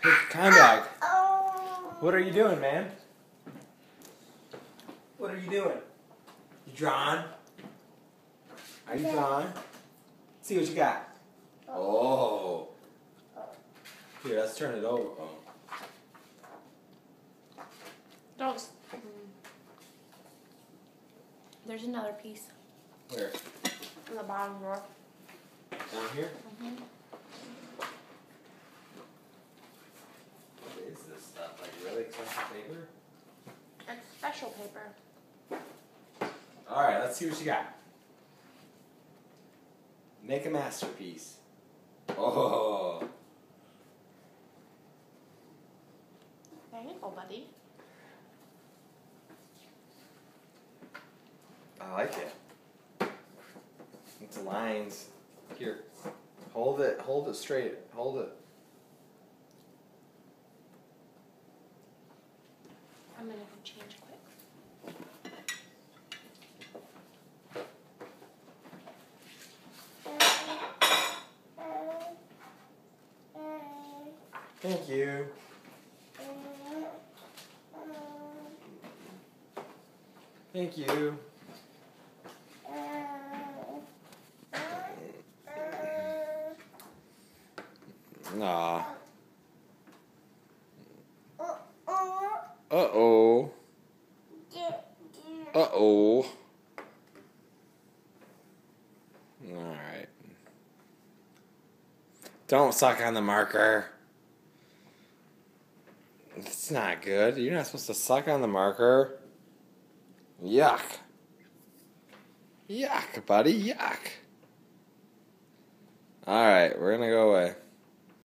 Hey, kind dog. What are you doing, man? What are you doing? You drawing? Are you drawing? See what you got. Oh. Here, let's turn it over. Oh. Don't. There's another piece. Where? In the bottom drawer. Down here? Mm-hmm. What is this stuff? Like really expensive paper? It's special paper. Alright, let's see what you got. Make a masterpiece. Oh. There you go, buddy. I like it. It's lines. Here. Hold it straight. Hold it. I'm gonna go change quick. Thank you. Thank you. Aw. Uh-oh. Uh-oh. Alright. Don't suck on the marker. It's not good. You're not supposed to suck on the marker. Yuck. Yuck, buddy. Yuck. Alright, we're gonna go away.